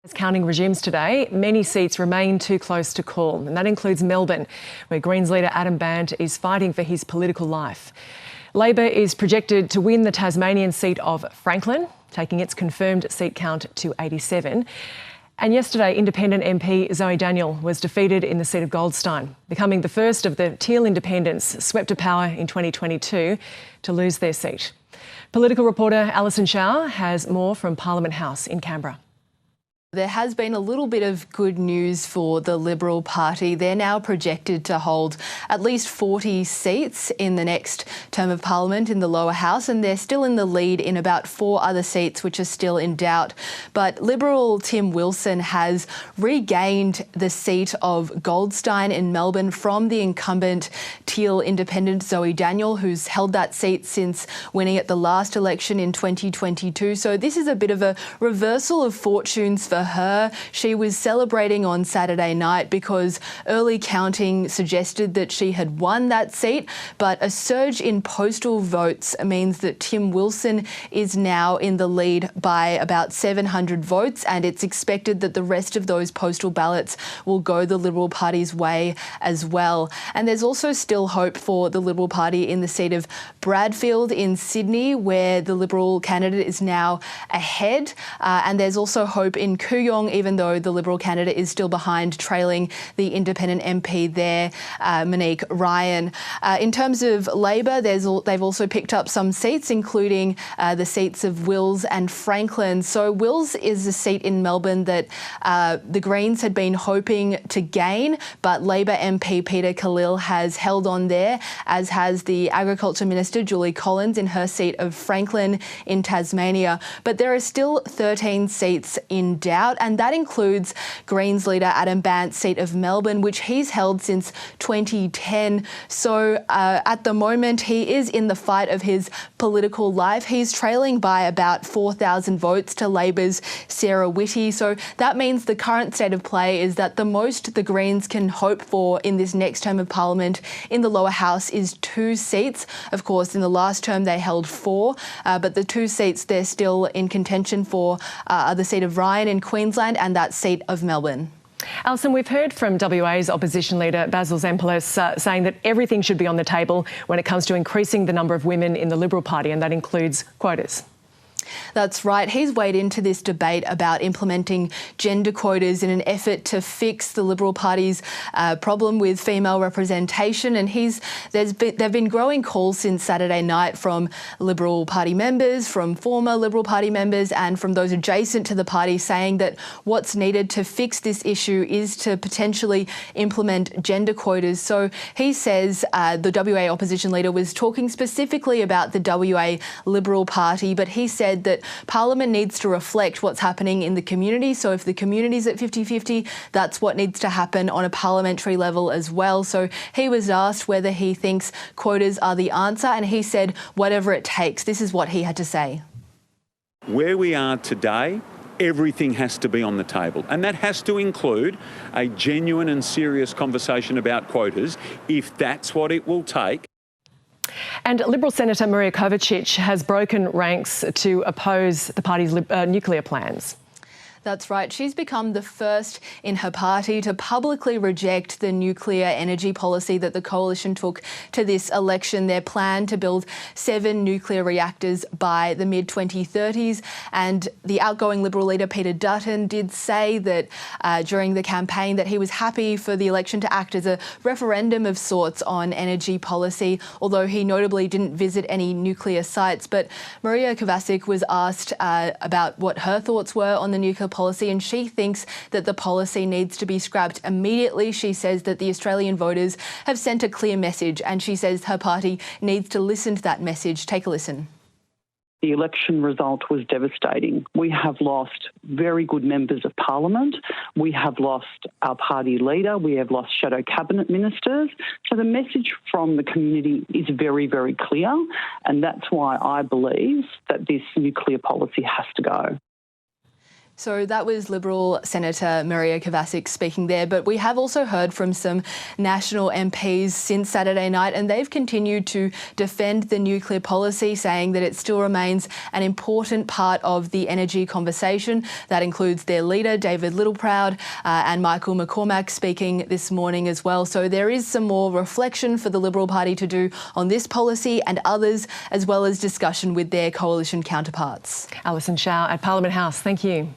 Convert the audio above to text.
As counting resumes today, many seats remain too close to call, and that includes Melbourne, where Greens leader Adam Bandt is fighting for his political life. Labor is projected to win the Tasmanian seat of Franklin, taking its confirmed seat count to 87. And yesterday, Independent MP Zoe Daniel was defeated in the seat of Goldstein, becoming the first of the Teal independents swept to power in 2022 to lose their seat. Political reporter Alison Schauer has more from Parliament House in Canberra. There has been a little bit of good news for the Liberal Party. They're now projected to hold at least 40 seats in the next term of Parliament in the lower house, and they're still in the lead in about 4 other seats which are still in doubt. But Liberal Tim Wilson has regained the seat of Goldstein in Melbourne from the incumbent Teal independent Zoe Daniel, who's held that seat since winning at the last election in 2022. So this is a bit of a reversal of fortunes for her. She was celebrating on Saturday night because early counting suggested that she had won that seat, but a surge in postal votes means that Tim Wilson is now in the lead by about 700 votes, and it's expected that the rest of those postal ballots will go the Liberal Party's way as well. And there's also still hope for the Liberal Party in the seat of Bradfield in Sydney, where the Liberal candidate is now ahead, and there's also hope in Kooyong, even though the Liberal candidate is still behind, trailing the independent MP there, Monique Ryan. In terms of Labor, they've also picked up some seats, including the seats of Wills and Franklin. So Wills is a seat in Melbourne that the Greens had been hoping to gain, but Labor MP Peter Khalil has held on there, as has the Agriculture Minister Julie Collins in her seat of Franklin in Tasmania. But there are still 13 seats in doubt, and that includes Greens leader Adam Bandt's seat of Melbourne, which he's held since 2010. So at the moment, he is in the fight of his political life. He's trailing by about 4,000 votes to Labor's Sarah Whitty. So that means the current state of play is that the most the Greens can hope for in this next term of Parliament in the lower house is 2 seats. Of course, in the last term, they held 4, but the 2 seats they're still in contention for are the seat of Ryan in Queensland and that seat of Melbourne. Alison, we've heard from WA's opposition leader Basil Zempilas saying that everything should be on the table when it comes to increasing the number of women in the Liberal Party, and that includes quotas. That's right. He's weighed into this debate about implementing gender quotas in an effort to fix the Liberal Party's problem with female representation. And there've been growing calls since Saturday night from Liberal Party members, from former Liberal Party members, and from those adjacent to the party, saying that what's needed to fix this issue is to potentially implement gender quotas. So he says the WA opposition leader was talking specifically about the WA Liberal Party, but he said that Parliament needs to reflect what's happening in the community. So if the community's at 50-50, that's what needs to happen on a parliamentary level as well. So he was asked whether he thinks quotas are the answer, and he said whatever it takes. This is what he had to say. Where we are today, everything has to be on the table, and that has to include a genuine and serious conversation about quotas, if that's what it will take. And Liberal Senator Maria Kovacic has broken ranks to oppose the party's nuclear plans. That's right. She's become the first in her party to publicly reject the nuclear energy policy that the coalition took to this election. Their plan to build 7 nuclear reactors by the mid-2030s. And the outgoing Liberal leader Peter Dutton did say that during the campaign that he was happy for the election to act as a referendum of sorts on energy policy, although he notably didn't visit any nuclear sites. But Maria Kovacic was asked about what her thoughts were on the nuclear policy, and she thinks that the policy needs to be scrapped immediately. She says that the Australian voters have sent a clear message, and she says her party needs to listen to that message. Take a listen. The election result was devastating. We have lost very good members of Parliament. We have lost our party leader. We have lost shadow cabinet ministers. So the message from the community is very, very clear, and that's why I believe that this nuclear policy has to go. So that was Liberal Senator Maria Kovacic speaking there, but we have also heard from some national MPs since Saturday night, and they've continued to defend the nuclear policy, saying that it still remains an important part of the energy conversation. That includes their leader, David Littleproud, and Michael McCormack speaking this morning as well. So there is some more reflection for the Liberal Party to do on this policy and others, as well as discussion with their coalition counterparts. Alison Shao at Parliament House, thank you.